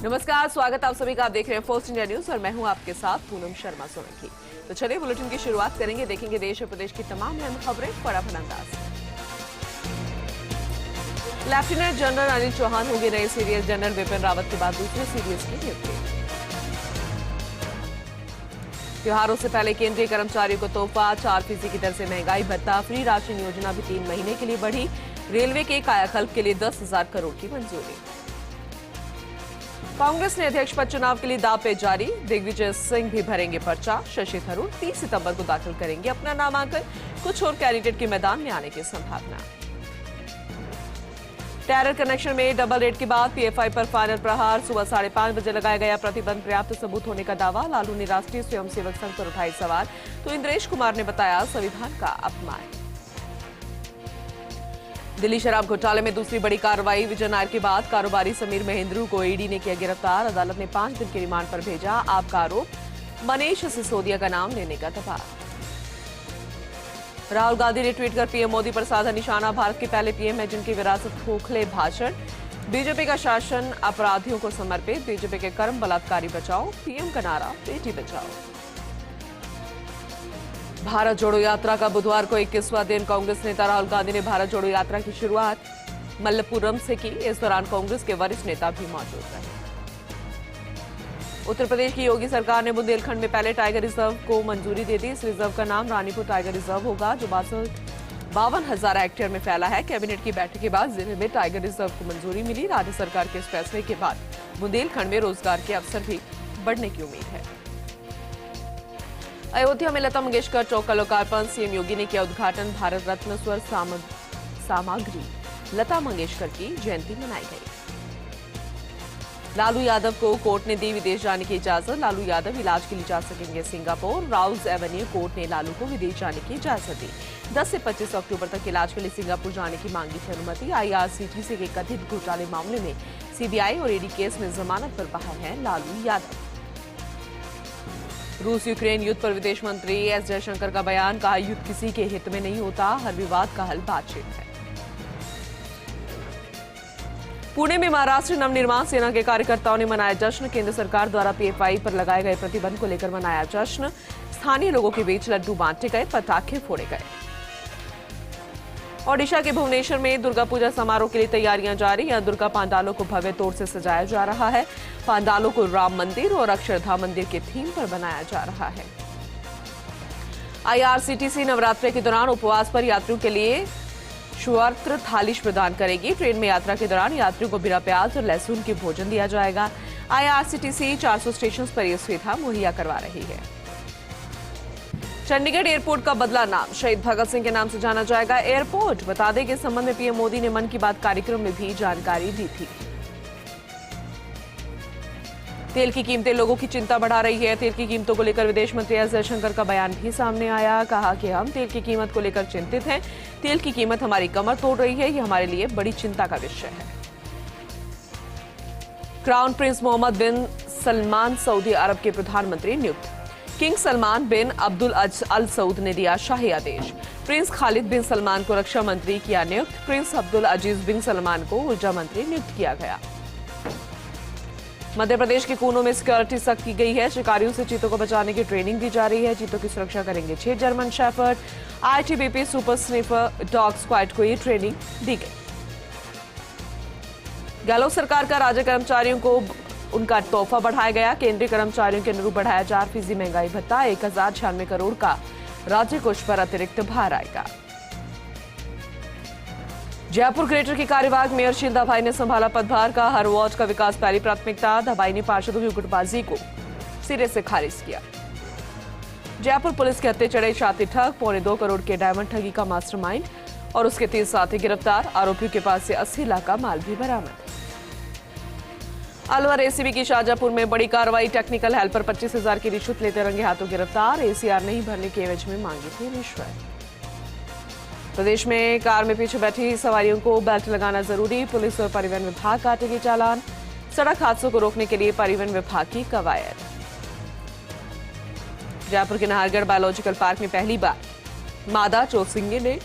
नमस्कार, स्वागत आप सभी का। आप देख रहे हैं फर्स्ट इंडिया न्यूज और मैं हूं आपके साथ पूनम शर्मा सोलंकी। तो चलिए बुलेटिन की शुरुआत करेंगे। देखेंगे देश और प्रदेश की तमाम अहम खबरें फटाफट अंदाज। लेफ्टिनेंट जनरल अनिल चौहान होंगे नए सीडीएस। जनरल विपिन रावत के बाद दूसरे सीडीएस की नियुक्ति। त्योहारों से पहले केंद्रीय कर्मचारियों को तोहफा, 4% की दर से महंगाई भत्ता, फ्री राशन योजना भी 3 महीने के लिए बढ़ी। रेलवे के कायाकल्प के लिए 10,000 करोड़ की मंजूरी। कांग्रेस ने अध्यक्ष पद चुनाव के लिए दांव पे जारी। दिग्विजय सिंह भी भरेंगे पर्चा। शशि थरूर 30 सितंबर को दाखिल करेंगे अपना नामांकन। कुछ और कैंडिडेट के मैदान में आने की संभावना। टेरर कनेक्शन में डबल रेट के बाद पीएफआई पर फाइनल प्रहार। सुबह 5:30 बजे लगाया गया प्रतिबंध पर्याप्त सबूत होने का दावा। लालू ने राष्ट्रीय स्वयंसेवक संघ पर उठाई सवाल, तो इंद्रेश कुमार ने बताया संविधान का अपमान। दिल्ली शराब घोटाले में दूसरी बड़ी कार्रवाई। विजय नायर के बाद कारोबारी समीर महेंद्रू को ईडी ने किया गिरफ्तार। अदालत ने 5 दिन के रिमांड पर भेजा। आपका आरोप, मनीष सिसोदिया का नाम लेने का दबाव। राहुल गांधी ने ट्वीट कर पीएम मोदी पर साधा निशाना। भारत के पहले पीएम है जिनकी विरासत खोखले भाषण। बीजेपी का शासन अपराधियों को समर्पित। बीजेपी के कर्म बलात्कारी बचाओ। पीएम का नारा, बेटी बचाओ। भारत जोड़ो यात्रा का बुधवार को 21वां दिन। कांग्रेस नेता राहुल गांधी ने भारत जोड़ो यात्रा की शुरुआत मल्लपुरम से की। इस दौरान कांग्रेस के वरिष्ठ नेता भी मौजूद रहे। उत्तर प्रदेश की योगी सरकार ने बुंदेलखंड में पहले टाइगर रिजर्व को मंजूरी दे दी। इस रिजर्व का नाम रानीपुर टाइगर रिजर्व होगा, जो 52,000 हेक्टेयर में फैला है। कैबिनेट की बैठक के बाद जिले में टाइगर रिजर्व को मंजूरी मिली। राज्य सरकार के इस फैसले के बाद बुंदेलखंड में रोजगार के अवसर भी बढ़ने की उम्मीद है। अयोध्या में लता मंगेशकर चौक का लोकार्पण। सीएम योगी ने किया उद्घाटन। भारत रत्न स्वर सामग्री लता मंगेशकर की जयंती मनाई गई। लालू यादव को कोर्ट ने दी विदेश जाने की इजाजत। लालू यादव इलाज के लिए जा सकेंगे सिंगापुर। राउल्स एवेन्यू कोर्ट ने लालू को विदेश जाने की इजाजत दी। 10 से 25 अक्टूबर तक इलाज के लिए सिंगापुर जाने की मांगी थी अनुमति। आईआरसीटीसी के कथित घोटाले मामले में सीबीआई और ईडी केस में जमानत पर बाहर हैं लालू यादव। रूस यूक्रेन युद्ध पर विदेश मंत्री एस जयशंकर का बयान। कहा, युद्ध किसी के हित में नहीं होता, हर विवाद का हल बातचीत है। पुणे में महाराष्ट्र नवनिर्माण सेना के कार्यकर्ताओं ने मनाया जश्न। केंद्र सरकार द्वारा पीएफआई पर लगाए गए प्रतिबंध को लेकर मनाया जश्न। स्थानीय लोगों के बीच लड्डू बांटे गए, पटाखे फोड़े गए। ओडिशा के भुवनेश्वर में दुर्गा पूजा समारोह के लिए तैयारियां जारी। यहां दुर्गा पांडालों को भव्य तौर से सजाया जा रहा है। पांडालों को राम मंदिर और अक्षरधाम मंदिर के थीम पर बनाया जा रहा है। आईआरसीटीसी नवरात्रि के दौरान उपवास पर यात्रियों के लिए स्वतंत्र थाली प्रदान करेगी। ट्रेन में यात्रा के दौरान यात्रियों को बिना प्याज और लहसुन के भोजन दिया जाएगा। आईआरसीटीसी 400 स्टेशन पर यह सुविधा मुहैया करवा रही है। चंडीगढ़ एयरपोर्ट का बदला नाम, शहीद भगत सिंह के नाम से जाना जाएगा एयरपोर्ट। बता दें कि इस संबंध में पीएम मोदी ने मन की बात कार्यक्रम में भी जानकारी दी थी। तेल की कीमतें लोगों की चिंता बढ़ा रही है। तेल की कीमतों को लेकर विदेश मंत्री एस जयशंकर का बयान भी सामने आया। कहा कि हम तेल की कीमत को लेकर चिंतित हैं। तेल की कीमत हमारी कमर तोड़ रही है, ये हमारे लिए बड़ी चिंता का विषय है। क्राउन प्रिंस मोहम्मद बिन सलमान सऊदी अरब के प्रधानमंत्री नियुक्त। किंग सलमान बिन अब्दुल अल सऊद ने दिया शाही आदेश। प्रिंस खालिद बिन सलमान को रक्षा मंत्री किया नियुक्त। प्रिंस अब्दुल अजीज बिन सलमान को ऊर्जा मंत्री नियुक्त किया गया। मध्य प्रदेश के कूनों में सिक्योरिटी सख्त की गई है। शिकारियों से चीतों को बचाने की ट्रेनिंग दी जा रही है। चीतों की सुरक्षा करेंगे 6 German shepherd. ITBP super sniffer dog squad को ये ट्रेनिंग दी गई। गहलोत सरकार का राज्य कर्मचारियों को उनका तोहफा बढ़ाया गया। केंद्रीय कर्मचारियों के अनुरूप बढ़ाया 4% महंगाई भत्ता। 1096 करोड़ का राज्य कोष पर अतिरिक्त भार आएगा। जयपुर ग्रेटर की कार्यवाहक मेयर शीला भाई ने संभाला पदभार का। हर वार्ड का विकास पहली प्राथमिकता। दवाई ने पार्षदों की गुटबाजी को सिरे से खारिज किया। जयपुर पुलिस के हत्थे चढ़े छाती ठग। 2.25 करोड़ के डायमंड ठगी का मास्टरमाइंड और उसके 3 साथी गिरफ्तार। आरोपियों के पास से 80 लाख का माल भी बरामद। अलवर एसीबी की शाहजहांपुर में बड़ी कार्रवाई। टेक्निकल हेल्पर 25,000 की रिश्वत लेते रंगे हाथों गिरफ्तार। एसीआर नहीं भरने के एवज में मांगी थी रिश्वत। प्रदेश में कार में पीछे बैठी सवारियों को बेल्ट लगाना जरूरी। पुलिस और परिवहन विभाग काटेगी चालान। सड़क हादसों को रोकने के लिए परिवहन विभाग की कवायद। जयपुर के नाहरगढ़ बायोलॉजिकल पार्क में पहली बार मादा चौसिंगे ने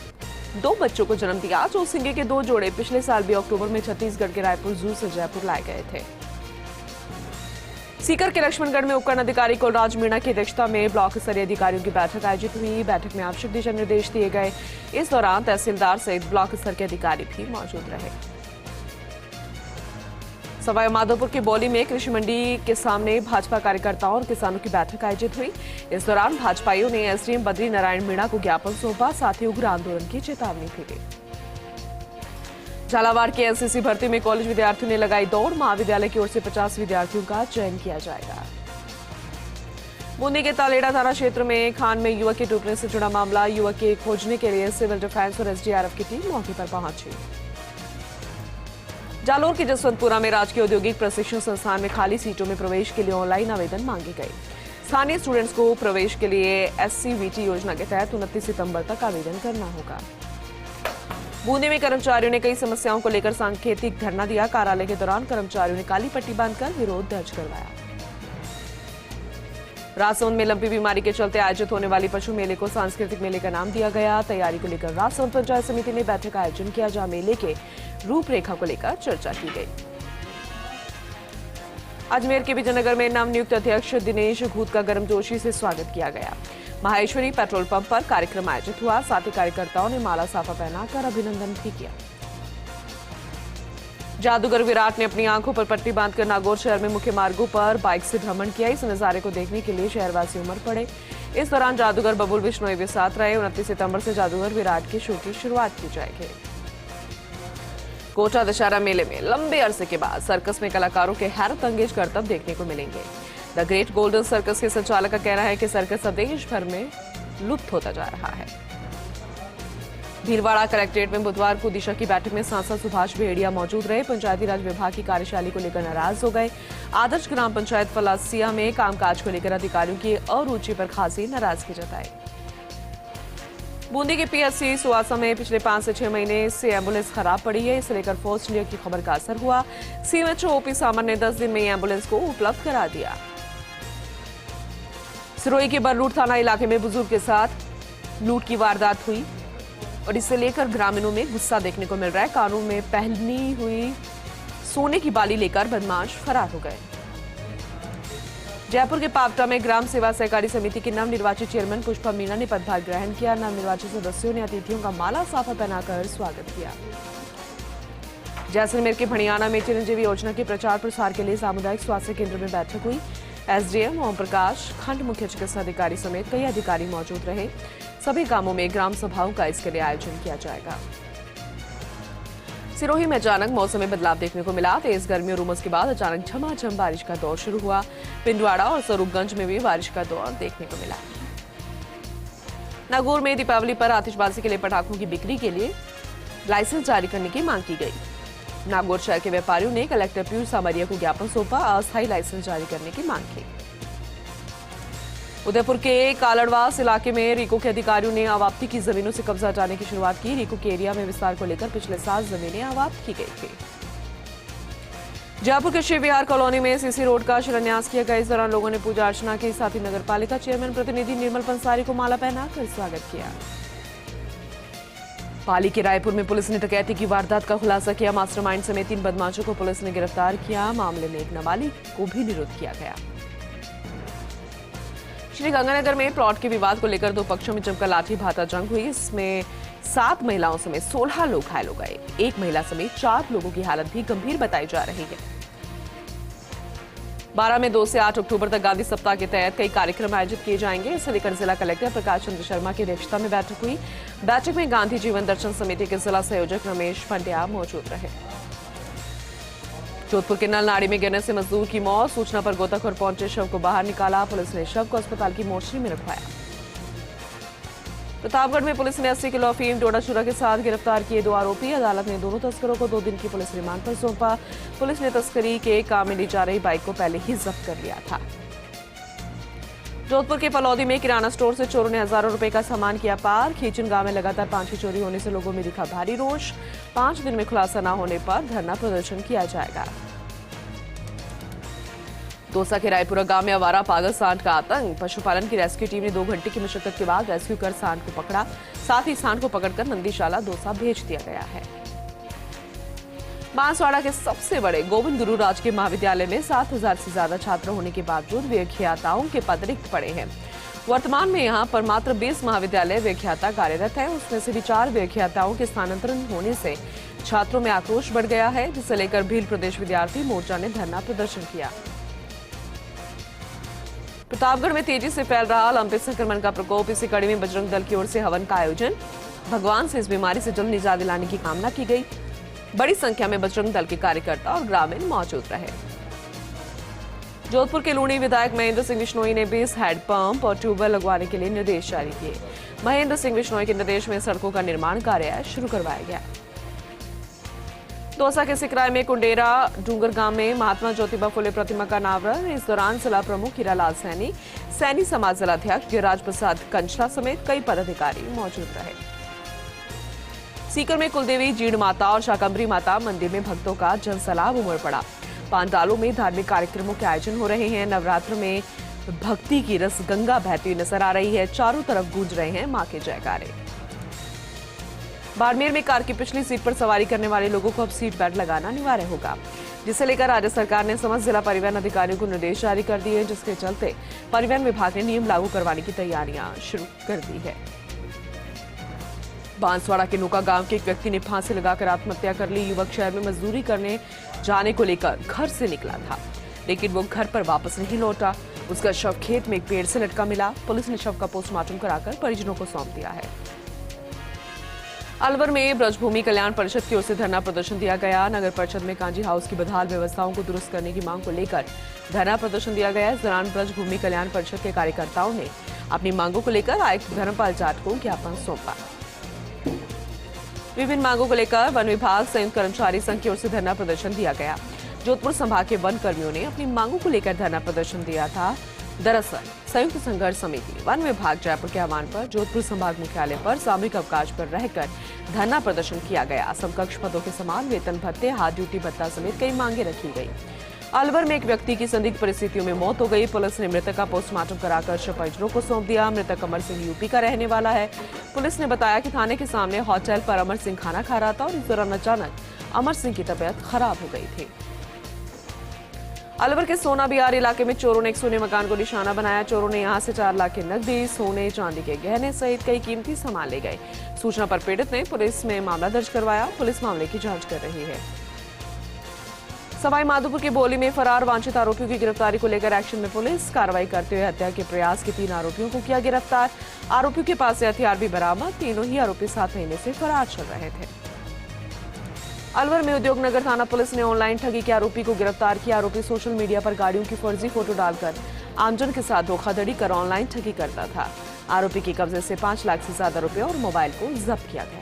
2 बच्चों को जन्म दिया। चौसिंगे के 2 जोड़े पिछले साल भी अक्टूबर में छत्तीसगढ़ के रायपुर जू से जयपुर लाए गए थे। सीकर के लक्ष्मणगढ़ में उपखंड अधिकारी कुलराज मीणा की अध्यक्षता में ब्लॉक स्तरीय अधिकारियों की बैठक आयोजित हुई। बैठक में आवश्यक दिशा निर्देश दिए गए। इस दौरान तहसीलदार सहित ब्लॉक स्तर के अधिकारी भी मौजूद रहे। सवाईमाधोपुर की बौली में कृषि मंडी के सामने भाजपा कार्यकर्ताओं और किसानों की बैठक आयोजित हुई। इस दौरान भाजपाइयों ने एसडीएम बद्री नारायण मीणा को ज्ञापन सौंपा, साथ ही उग्र आंदोलन की चेतावनी भी दी। झालावाड़ की एनसीसी भर्ती में कॉलेज विद्यार्थियों ने लगाई दौड़। महाविद्यालय की ओर से 50 विद्यार्थियों का चयन किया जाएगा। बूंदी के तालेड़ा थाना क्षेत्र में खान में युवक के डूबने से जुड़ा मामला। युवक के खोजने के लिए सिविल डिफेंस और एसडीआरएफ की टीम मौके पर पहुंची। जालोर के जसवंतपुरा में राजकीय औद्योगिक प्रशिक्षण संस्थान में खाली सीटों में प्रवेश के लिए ऑनलाइन आवेदन मांगे गए। स्थानीय स्टूडेंट्स को प्रवेश के लिए एससीवीटी योजना के तहत 29 सितंबर तक आवेदन करना होगा। बूंदी में कर्मचारियों ने कई समस्याओं को लेकर सांकेतिक धरना दिया। कार्यालय के दौरान कर्मचारियों ने काली पट्टी बांधकर विरोध दर्ज करवाया। राजसमंद में लंपी बीमारी के चलते आयोजित होने वाली पशु मेले को सांस्कृतिक मेले का नाम दिया गया। तैयारी को लेकर राजसमंद पंचायत समिति ने बैठक का आयोजन किया, जहां मेले के रूपरेखा को लेकर चर्चा की गई। अजमेर के विजयनगर में नवनियुक्त अध्यक्ष दिनेश घूत का गर्मजोशी से स्वागत किया गया। माहेश्वरी पेट्रोल पंप पर कार्यक्रम आयोजित हुआ, साथ ही कार्यकर्ताओं ने माला साफा पहनाकर अभिनंदन भी किया। जादूगर विराट ने अपनी आंखों पर पट्टी बांधकर नागौर शहर में मुख्य मार्गों पर बाइक से भ्रमण किया। इस नजारे को देखने के लिए शहरवासी उमड़ पड़े। इस दौरान जादूगर बबुल बिश्नोई भी साथ रहे। 29 सितंबर से जादूगर विराट के शो की शुरुआत की जाएगी। कोटा दशहरा मेले में लंबे अरसे के बाद सर्कस में कलाकारों के हैरत अंगेज करतब देखने को मिलेंगे। द ग्रेट गोल्डन सर्कस के संचालक का कहना है कि सर्कस अब देश भर में लुप्त होता जा रहा है। भीलवाड़ा कलेक्ट्रेट में बुधवार को दिशा की बैठक में सांसद सुभाष भेड़िया मौजूद रहे। पंचायती राज विभाग की कार्यशैली को लेकर नाराज हो गए। आदर्श ग्राम पंचायत फलासिया में कामकाज को लेकर अधिकारियों की अरुचि पर खासी नाराजगी जताई। बूंदी के पीएचसी सुवासा में पिछले 5 से 6 महीने से एम्बुलेंस खराब पड़ी है। इसे लेकर फर्स्ट ईयर की खबर का असर हुआ। सीएमएचओ ओपी सामर ने 10 दिन में एम्बुलेंस को उपलब्ध करा दिया। सिरोही के बरलूट थाना इलाके में बुजुर्ग के साथ लूट की वारदात हुई और इसे लेकर ग्रामीणों में गुस्सा देखने को मिल रहा है। कानों में पहनी हुई सोने की बाली लेकर बदमाश फरार हो गए। जयपुर के पावटा में ग्राम सेवा सहकारी समिति की नवनिर्वाचित चेयरमैन पुष्पा मीणा ने पदभार ग्रहण किया। नवनिर्वाचित सदस्यों ने अतिथियों का माला साफा पहनाकर स्वागत किया। जैसलमेर के भणियाना में चिरंजीवी योजना के प्रचार प्रसार के लिए सामुदायिक स्वास्थ्य केंद्र में बैठक हुई। एसडीएम ओम प्रकाश, खंड मुख्य चिकित्सा अधिकारी समेत कई अधिकारी मौजूद रहे। सभी गांवों में ग्राम सभाओं का इसके लिए आयोजन किया जाएगा। सिरोही में अचानक मौसम में बदलाव देखने को मिला। तेज गर्मी और उमस के बाद अचानक झमाझम बारिश का दौर शुरू हुआ। पिंडवाड़ा और स्वरूपगंज में भी बारिश का दौर देखने को मिला। नागौर में दीपावली पर आतिशबाजी के लिए पटाखों की बिक्री के लिए लाइसेंस जारी करने की मांग की गई। नागौर शहर के व्यापारियों ने कलेक्टर पीयूष सामरिया को ज्ञापन सौंपा, अस्थायी लाइसेंस जारी करने की मांग की। उदयपुर के कालड़वास इलाके में रीको के अधिकारियों ने अवाप्ति की जमीनों से कब्जा हटाने की शुरुआत की। रीको के एरिया में विस्तार को लेकर पिछले 7 जमीनें अवाप्त की गई थी। जयपुर के शिव विहार कॉलोनी में सीसी रोड का शिलान्यास किया गया। इस दौरान लोगों ने पूजा अर्चना की, साथ ही नगर पालिका चेयरमैन प्रतिनिधि निर्मल पंसारी को माला पहनाकर स्वागत किया। पाली के रायपुर में पुलिस ने डकैती की वारदात का खुलासा किया। मास्टरमाइंड समेत 3 बदमाशों को पुलिस ने गिरफ्तार किया। मामले में एक नाबालिग को भी निरुद्ध किया गया। श्री गंगानगर में प्लॉट के विवाद को लेकर 2 पक्षों में जमकर लाठी भाता जंग हुई। इसमें 7 महिलाओं समेत 16 लोग घायल हो गए। एक महिला समेत 4 लोगों की हालत भी गंभीर बताई जा रही है। 12 में 2 से 8 अक्टूबर तक गांधी सप्ताह के तहत कई कार्यक्रम आयोजित किए जाएंगे। इसे लेकर जिला कलेक्टर प्रकाश चंद्र शर्मा की अध्यक्षता में बैठक हुई। बैठक में गांधी जीवन दर्शन समिति के जिला संयोजक रमेश पंड्या मौजूद रहे। जोधपुर के नलनाड़ी में गिरने से मजदूर की मौत। सूचना पर गोताखोर पहुंचे, शव को बाहर निकाला। पुलिस ने शव को अस्पताल की मोर्चरी में रखवाया। प्रतापगढ़ में पुलिस ने 80 किलो अफीम डोडा चूरा के साथ गिरफ्तार किए 2 आरोपी। अदालत ने दोनों तस्करों को 2 दिन की पुलिस रिमांड पर सौंपा। पुलिस ने तस्करी के काम में ली जा रही बाइक को पहले ही जब्त कर लिया था। जोधपुर के पलौदी में किराना स्टोर से चोरों ने हजारों रुपए का सामान किया पार। खीचन गांव में लगातार 5 चोरी होने से लोगों में दिखा भारी रोष। 5 दिन में खुलासा न होने पर धरना प्रदर्शन किया जाएगा। दौसा के रायपुरा गांव में आवारा पागल सांड का आतंक। पशुपालन की रेस्क्यू टीम ने 2 घंटे की मशक्कत के बाद रेस्क्यू कर सांड को पकड़ा। साथ ही सांड को पकड़कर नंदीशाला दौसा भेज दिया गया है। बांसवाड़ा के सबसे बड़े गोविंद गुरु राजकीय महाविद्यालय में 7,000 से ज्यादा छात्र होने के बावजूद व्याख्याताओं के पद रिक्त पड़े हैं। वर्तमान में यहां पर मात्र 20 महाविद्यालय व्याख्याता कार्यरत है। उसमें से भी 4 व्याख्याताओं के स्थानांतरण होने से छात्रों में आक्रोश बढ़ गया है, जिसे लेकर भील प्रदेश विद्यार्थी मोर्चा ने धरना प्रदर्शन किया। प्रतापगढ़ में तेजी से फैल रहा ओलंपिक संक्रमण का प्रकोप। इसी कड़ी में बजरंग दल की ओर से हवन का आयोजन। भगवान से इस बीमारी से जल्द निजात दिलाने की कामना की गई। बड़ी संख्या में बजरंग दल के कार्यकर्ता और ग्रामीण मौजूद रहे। जोधपुर के लूणी विधायक महेंद्र सिंह बिश्नोई ने 20 हैंडपंप और ट्यूबवेल लगवाने के लिए निर्देश जारी किए। महेंद्र सिंह बिश्नोई के निर्देश में सड़कों का निर्माण कार्य शुरू करवाया गया। दौसा के सिकराय में कुंडेरा डूंगर गांव में महात्मा ज्योतिबा फुले प्रतिमा का अनावरण। इस दौरान जिला प्रमुख हीरालाल सैनी, सैनी समाज जिलाध्यक्ष गिरिराज प्रसाद कंचला समेत कई पदाधिकारी मौजूद रहे। सीकर में कुलदेवी जीण माता और शाकंभरी माता मंदिर में भक्तों का जनसैलाब उमड़ पड़ा। पांडालों में धार्मिक कार्यक्रमों के आयोजन हो रहे हैं। नवरात्र में भक्ति की रस गंगा बहती नजर आ रही है। चारों तरफ गूंज रहे हैं मां के जयकारे। बाड़मेर में कार की पिछली सीट पर सवारी करने वाले लोगों को अब सीट बेल्ट लगाना अनिवार्य होगा, जिसे लेकर राज्य सरकार ने समस्त जिला परिवहन अधिकारियों को निर्देश जारी कर दिए, जिसके चलते परिवहन विभाग ने नियम लागू करवाने की तैयारियां शुरू कर दी है। बांसवाड़ा के नोका गांव के एक व्यक्ति ने फांसी लगाकर आत्महत्या कर ली। युवक शहर में मजदूरी करने जाने को लेकर घर से निकला था, लेकिन वो घर पर वापस नहीं लौटा। उसका शव खेत में एक पेड़ से लटका मिला। पुलिस ने शव का पोस्टमार्टम कराकर परिजनों को सौंप दिया है। अलवर में ब्रजभूमि कल्याण परिषद की ओर से धरना प्रदर्शन दिया गया। नगर परिषद में कांजी हाउस की बदहाल व्यवस्थाओं को दुरुस्त करने की मांग को लेकर धरना प्रदर्शन दिया गया। इस दौरान ब्रजभूमि कल्याण परिषद के कार्यकर्ताओं ने अपनी मांगों को लेकर आयुक्त धर्मपाल जाट को ज्ञापन सौंपा। विभिन्न मांगों को लेकर वन विभाग संयुक्त कर्मचारी संघ की ओर से धरना प्रदर्शन दिया गया। जोधपुर संभाग के वन कर्मियों ने अपनी मांगों को लेकर धरना प्रदर्शन दिया था। दरअसल संयुक्त संघर्ष समिति वन विभाग जयपुर के आह्वान पर जोधपुर संभाग मुख्यालय पर सामूहिक अवकाश पर रहकर धरना प्रदर्शन किया गया। समकक्ष पदों के समान वेतन भत्ते, हाथ ड्यूटी भत्ता समेत कई मांगे रखी गई। अलवर में एक व्यक्ति की संदिग्ध परिस्थितियों में मौत हो गई। पुलिस ने मृतक का पोस्टमार्टम कराकर शव परिजनों को सौंप दिया। मृतक अमर सिंह यूपी का रहने वाला है। पुलिस ने बताया कि थाने के सामने होटल पर अमर सिंह खाना खा रहा था और इस दौरान अचानक अमर सिंह की तबीयत खराब हो गई थी। अलवर के सोना बिहार इलाके में चोरों ने एक सोने मकान को निशाना बनाया। चोरों ने यहां से 4 लाख के नकदी, सोने, चांदी के गहने सहित कई कीमती सामान ले गए। सूचना पर पीड़ित ने पुलिस में मामला दर्ज करवाया। पुलिस मामले की जांच कर रही है। सवाई माधोपुर की बोली में फरार वांछित आरोपियों की गिरफ्तारी को लेकर एक्शन में पुलिस। कार्रवाई करते हुए हत्या के प्रयास के 3 आरोपियों को किया गिरफ्तार। आरोपियों के पास से हथियार भी बरामद। तीनों ही आरोपी 7 महीने से फरार चल रहे थे। अलवर में उद्योग नगर थाना पुलिस ने ऑनलाइन ठगी के आरोपी को गिरफ्तार किया। आरोपी सोशल मीडिया पर गाड़ियों की फर्जी फोटो डालकर आमजन के साथ धोखाधड़ी कर ऑनलाइन ठगी करता था। आरोपी के कब्जे से 5 लाख से ज्यादा रुपए और मोबाइल को जब्त किया गया।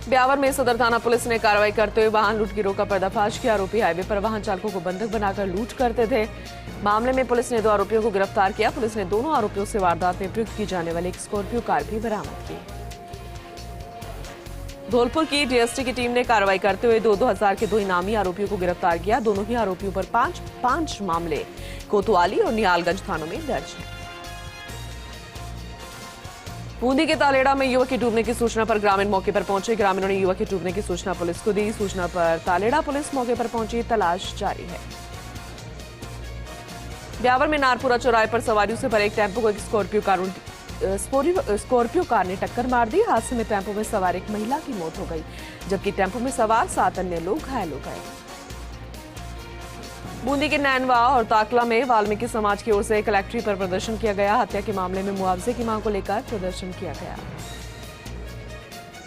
ब्यावर में सदर थाना पुलिस ने कार्रवाई करते हुए वाहन लूट गिरोह का पर्दाफाश किया। आरोपी हाईवे पर वाहन चालकों को बंधक बनाकर लूट करते थे। मामले में पुलिस ने 2 आरोपियों को गिरफ्तार किया। पुलिस ने दोनों आरोपियों से वारदात में प्रयुक्त की जाने वाली एक स्कॉर्पियो कार भी बरामद की। धौलपुर की डीएसटी की टीम ने कार्रवाई करते हुए 2000 के 2 इनामी आरोपियों को गिरफ्तार किया। दोनों ही आरोपियों पर 5 मामले कोतवाली और निहालगंज थानों में दर्ज है। बूंदी के तालेड़ा में युवक के डूबने की सूचना पर ग्रामीण मौके पर पहुंचे। ग्रामीणों ने युवक के डूबने की सूचना पुलिस को दी। सूचना पर तालेड़ा पुलिस मौके पर पहुंची। तलाश जारी है। ब्यावर में नारपुरा चौराहे पर सवारियों से भरे एक टेम्पो को एक स्कॉर्पियो कार ने टक्कर मार दी। हादसे में टेम्पो में सवार एक महिला की मौत हो गई, जबकि टेम्पो में सवार 7 अन्य लोग घायल हो गए। बूंदी के नैनवा और ताकला में वाल्मीकि समाज की ओर से कलेक्ट्री पर प्रदर्शन किया गया। हत्या के मामले में मुआवजे की मांग को लेकर प्रदर्शन किया गया।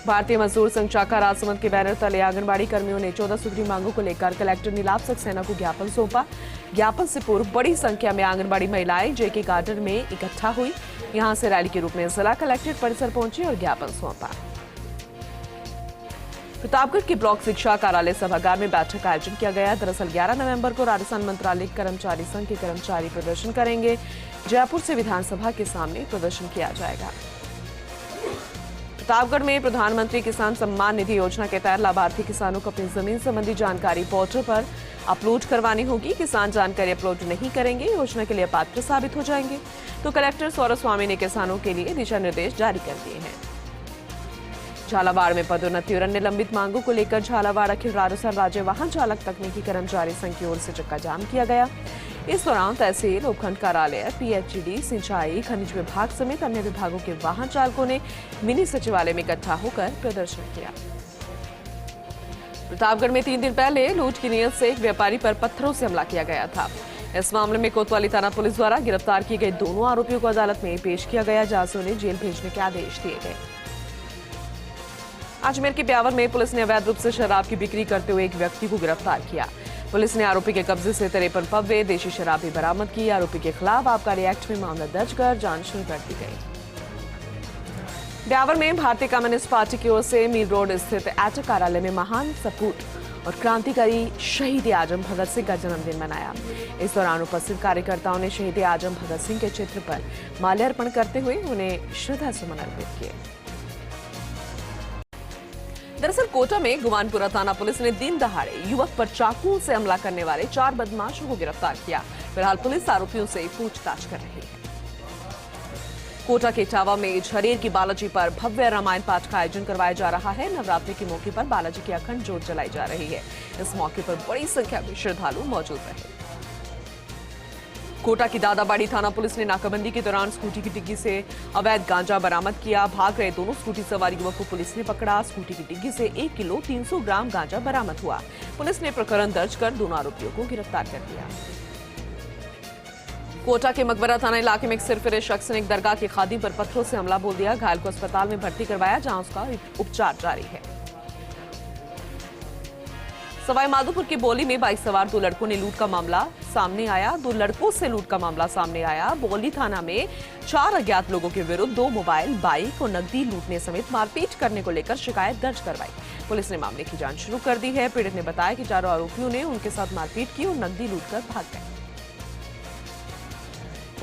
भारतीय मजदूर संघ शाखा राजसमंद के बैनर तले आंगनबाड़ी कर्मियों ने 14 सूत्री मांगों को लेकर कलेक्टर नीलाभ सक्सेना को ज्ञापन सौंपा। ज्ञापन से पूर्व बड़ी संख्या में आंगनबाड़ी महिलाएं जेके गार्डन में इकट्ठा हुई। यहां से रैली के रूप में जिला कलेक्ट्रेट परिसर पहुंची और ज्ञापन सौंपा। प्रतापगढ़ के ब्लॉक शिक्षा कार्यालय सभागार में बैठक का आयोजन किया गया। दरअसल 11 नवंबर को राजस्थान मंत्रालय कर्मचारी संघ के कर्मचारी प्रदर्शन करेंगे। जयपुर से विधानसभा के सामने प्रदर्शन किया जाएगा। प्रतापगढ़ में प्रधानमंत्री किसान सम्मान निधि योजना के तहत लाभार्थी किसानों को अपनी जमीन संबंधी जानकारी पोर्टल पर अपलोड करवानी होगी। किसान जानकारी अपलोड नहीं करेंगे, योजना के लिए अपात्र साबित हो जाएंगे। तो कलेक्टर सौरभ स्वामी ने किसानों के लिए दिशा निर्देश जारी कर दिए हैं। झालावाड़ में पदोन्नति और अन्य लंबित मांगों को लेकर झालावाड़ अखिल राजस्थान राज्य वाहन चालक तकनीकी कर्मचारी संघ की ओर से चक्का जाम किया गया। इस दौरान तहसील, उपखंड कार्यालय, पीएचईडी, सिंचाई, खनिज विभाग समेत अन्य विभागों के वाहन चालकों ने मिनी सचिवालय में इकट्ठा होकर प्रदर्शन किया। प्रतापगढ़ में 3 दिन पहले लूट की नीयत से एक व्यापारी पर पत्थरों से हमला किया गया था। इस मामले में कोतवाली थाना पुलिस द्वारा गिरफ्तार किए गए दोनों आरोपियों को अदालत में पेश किया गया, जहां से उन्हें जेल भेजने के आदेश दिए गए। अजमेर के ब्यावर में पुलिस ने अवैध रूप से शराब की बिक्री करते हुए एक व्यक्ति को गिरफ्तार किया। पुलिस ने आरोपी के कब्जे से 53 पब्बे देशी शराब भी बरामद की। आरोपी के खिलाफ आबकारी एक्ट में मामला दर्ज कर जांच शुरू कर दी गई। ब्यावर में भारतीय कम्युनिस्ट पार्टी की ओर से मीर रोड स्थित एटक कार्यालय में महान सपूत और क्रांतिकारी शहीद आजम भगत सिंह का जन्मदिन मनाया। इस दौरान उपस्थित कार्यकर्ताओं ने शहीद आजम भगत सिंह के चित्र पर माल्यार्पण करते हुए उन्हें श्रद्धासुमन अर्पित किए। दरअसल कोटा में गुमानपुरा थाना पुलिस ने दिन दहाड़े युवक पर चाकू से हमला करने वाले 4 बदमाशों को गिरफ्तार किया। फिलहाल पुलिस आरोपियों से पूछताछ कर रही है। कोटा के इटावा में झरेर की बालाजी पर भव्य रामायण पाठ का आयोजन करवाया जा रहा है। नवरात्रि के मौके पर बालाजी की अखंड ज्योत जलाई जा रही है। इस मौके पर बड़ी संख्या में श्रद्धालु मौजूद रहे। कोटा की दादाबाड़ी थाना पुलिस ने नाकाबंदी के दौरान स्कूटी की डिग्गी से अवैध गांजा बरामद किया। भाग रहे दोनों स्कूटी सवार युवक को पुलिस ने पकड़ा। स्कूटी की डिग्गी से 1 किलो 300 ग्राम गांजा बरामद हुआ। पुलिस ने प्रकरण दर्ज कर दोनों आरोपियों को गिरफ्तार कर लिया। कोटा के मकबरा थाना इलाके में एक सिरफिरे शख्स ने एक दरगाह के खादिम पर पत्थरों से हमला बोल दिया। घायल को अस्पताल में भर्ती करवाया, जहां उसका उपचार जारी है। सवाई माधोपुर की बोली में बाइक सवार 2 लड़कों ने लूट का मामला सामने आया। 2 लड़कों से लूट का मामला सामने आया। बोली थाना में 4 अज्ञात लोगों के विरुद्ध 2 मोबाइल, बाइक और नकदी लूटने समेत मारपीट करने को लेकर शिकायत दर्ज करवाई। पुलिस ने मामले की जांच शुरू कर दी है। पीड़ित ने बताया कि 4 आरोपियों ने उनके साथ मारपीट की और नकदी लूटकर भाग गए।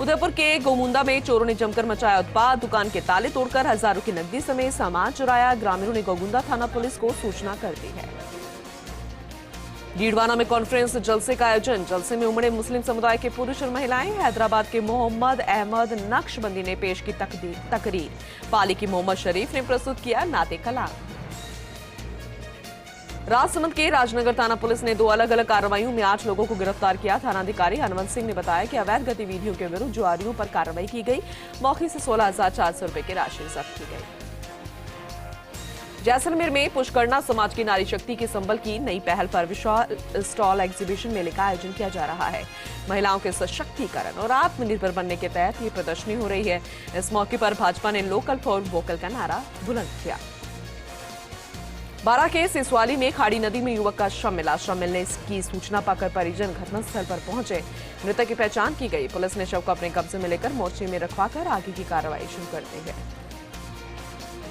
उदयपुर के गोमुंदा में चोरों ने जमकर मचाया उत्पात। दुकान के ताले तोड़कर हजारों की नकदी समेत सामान चुराया। ग्रामीणों ने गोमुंदा थाना पुलिस को सूचना कर दी है। डीडवाना में कॉन्फ्रेंस जलसे का आयोजन। जलसे में उमड़े मुस्लिम समुदाय के पुरुष और महिलाएं। हैदराबाद के मोहम्मद अहमद नक्शबंदी ने पेश की तकरीर। पाली की मोहम्मद शरीफ ने प्रस्तुत किया नाते कलाम। राजसमंद के राजनगर थाना पुलिस ने 2 अलग अलग कार्रवाइयों में 8 लोगों को गिरफ्तार किया। थानाधिकारी हनुमंत सिंह ने बताया कि अवैध गतिविधियों के विरुद्ध जुआरियों पर कार्रवाई की गई। मौके से 16,400 रुपए की राशि जब्त की गई। जैसलमेर में पुष्करना समाज की नारी शक्ति के संबल की नई पहल पर विशाल स्टॉल एग्जीबिशन मेले का आयोजन किया जा रहा है। महिलाओं के सशक्तिकरण और आत्मनिर्भर बनने के तहत ये प्रदर्शनी हो रही है। इस मौके पर भाजपा ने लोकल फॉर वोकल का नारा बुलंद किया। बारां के सिसवाली में खाड़ी नदी में युवक का शव मिला। शव मिलने की सूचना पाकर परिजन घटनास्थल पर पहुंचे। मृतक की पहचान की गई। पुलिस ने शव को अपने कब्जे में लेकर मोर्चे में रखवाकर आगे की कार्रवाई शुरू कर दी है।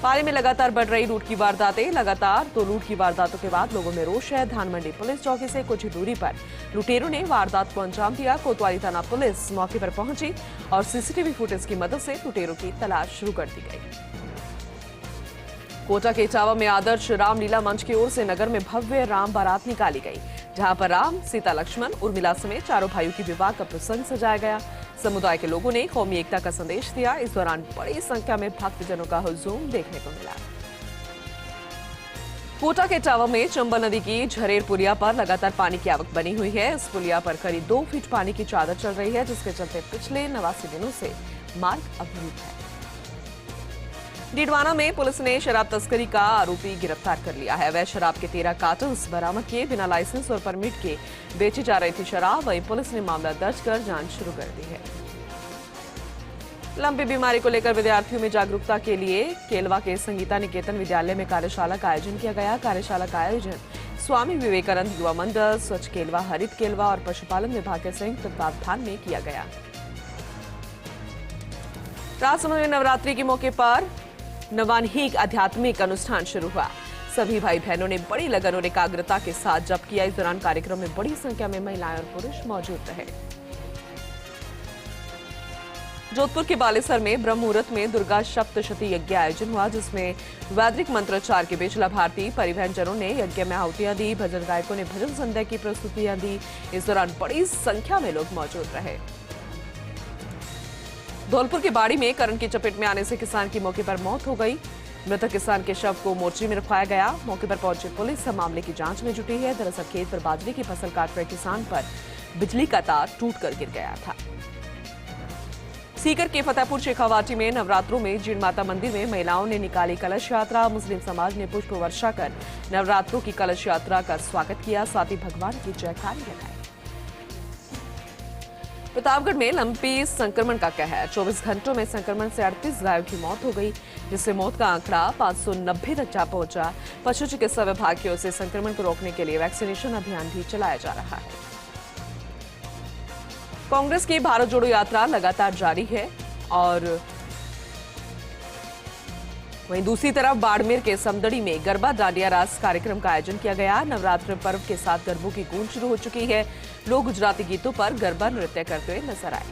पाली में लगातार बढ़ रही लूट की वारदातें। लगातार 2 लूट की वारदातों के बाद लोगों में रोष है। धानमंडी पुलिस चौकी से कुछ दूरी पर लुटेरों ने वारदात को अंजाम दिया। कोतवाली थाना पुलिस मौके पर पहुंची और सीसीटीवी फुटेज की मदद से लुटेरों की तलाश शुरू कर दी गई। कोटा के इटावा में आदर्श रामलीला मंच की ओर से नगर में भव्य राम बारात निकाली गई, जहां पर राम, सीता, लक्ष्मण, उर्मिला समेत 4 भाइयों की विवाह का प्रसंग सजाया गया। समुदाय के लोगों ने कौमी एकता का संदेश दिया। इस दौरान बड़ी संख्या में भक्तजनों का हुजूम देखने को मिला। कोटा के इटावा में चंबल नदी की झरेर पुलिया पर लगातार पानी की आवक बनी हुई है। इस पुलिया पर करीब 2 फीट पानी की चादर चल रही है, जिसके चलते पिछले 89 दिनों से मार्ग अवरुद्ध है। डीडवाना में पुलिस ने शराब तस्करी का आरोपी गिरफ्तार कर लिया है। अवैध शराब के 13 कार्टन्स बरामद किए। बिना लाइसेंस और परमिट के बेची जा रही थी शराब। वहीं पुलिस ने मामला दर्ज कर जांच शुरू कर दी है। लंबी बीमारी को लेकर विद्यार्थियों में जागरूकता के लिए केलवा के संगीता निकेतन विद्यालय में कार्यशाला का आयोजन किया गया। कार्यशाला का आयोजन स्वामी विवेकानंद युवा मंडल, स्वच्छ केलवा, हरित केलवा और पशुपालन विभाग के संयुक्त तत्वावधान में किया गया। राजसमंद में नवरात्रि के मौके पर नवान्हीक आध्यात्मिक अनुष्ठान शुरू हुआ। सभी भाई बहनों ने बड़ी लगन और एकाग्रता के साथ जप किया। इस दौरान कार्यक्रम में बड़ी संख्या में महिलाएं और पुरुष मौजूद रहे। जोधपुर के बालेसर में ब्रह्म मुहूर्त में दुर्गा सप्तशती यज्ञ आयोजन हुआ, जिसमें वैदिक मंत्रोच्चार के बीच लाभार्थी परिवहन जनों ने यज्ञ में आहुतियां दी। भजन गायकों ने भजन संध्या की प्रस्तुतियां दी। इस दौरान बड़ी संख्या में लोग मौजूद रहे। धौलपुर के बाड़ी में करंट की चपेट में आने से किसान की मौके पर मौत हो गई। मृतक किसान के शव को मोर्चे में रखवाया गया। मौके पर पहुंची पुलिस मामले की जांच में जुटी है। दरअसल खेत पर बाजरे की फसल काट रहे किसान पर बिजली का तार टूटकर गिर गया था। सीकर के फतेहपुर शेखावाटी में नवरात्रों में जीण माता मंदिर में महिलाओं ने निकाली कलश यात्रा। मुस्लिम समाज ने पुष्प वर्षा कर नवरात्रों की कलश यात्रा का स्वागत किया, साथ ही भगवान की जयकारी लगाई। प्रतापगढ़ में लंपी संक्रमण का कहर। 24 घंटों में संक्रमण से 38 गायों की मौत हो गई, जिससे मौत का आंकड़ा 590 तक जा पहुंचा। पशु चिकित्सा विभाग की ओर से संक्रमण को रोकने के लिए वैक्सीनेशन अभियान भी चलाया जा रहा है। कांग्रेस की भारत जोड़ो यात्रा लगातार जारी है और वहीं दूसरी तरफ बाड़मेर के समदड़ी में गरबा डांडिया रास कार्यक्रम का आयोजन किया गया। नवरात्र पर्व के साथ गरबों की गूंज शुरू हो चुकी है। लोग गुजराती गीतों पर गरबा नृत्य करते हुए नजर आए।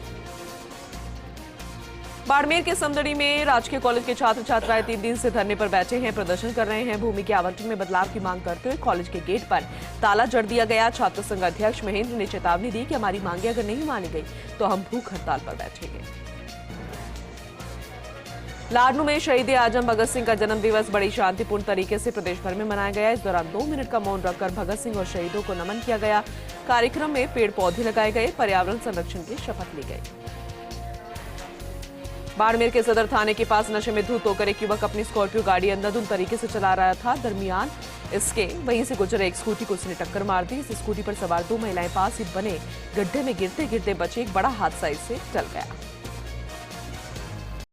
बाड़मेर के समदड़ी में राजकीय कॉलेज के छात्र छात्राएं 3 दिन से धरने पर बैठे हैं, प्रदर्शन कर रहे हैं। भूमि के आवंटन में बदलाव की मांग करते हुए कॉलेज के गेट पर ताला जड़ दिया गया। छात्र संघ अध्यक्ष महेंद्र ने चेतावनी दी कि हमारी मांगे अगर नहीं मानी गई तो हम भूख हड़ताल पर बैठेंगे। लाडनू में शहीद आजम भगत सिंह का जन्म दिवस बड़ी शांतिपूर्ण तरीके से प्रदेश भर में मनाया गया। इस दौरान 2 मिनट का मौन रखकर भगत सिंह और शहीदों को नमन किया गया। कार्यक्रम में पेड़ पौधे लगाए गए, पर्यावरण संरक्षण की शपथ ली गई। बाड़मेर के सदर थाने के पास नशे में धुत होकर एक युवक अपनी स्कॉर्पियो गाड़ी अंधाधुंध तरीके से चला रहा था। दरमियान इसके वहीं से गुजरे एक स्कूटी को उसने टक्कर मार दी। इस स्कूटी पर सवार 2 महिलाएं पास ही बने गड्ढे में गिरते गिरते बची। एक बड़ा हादसा इससे टल गया।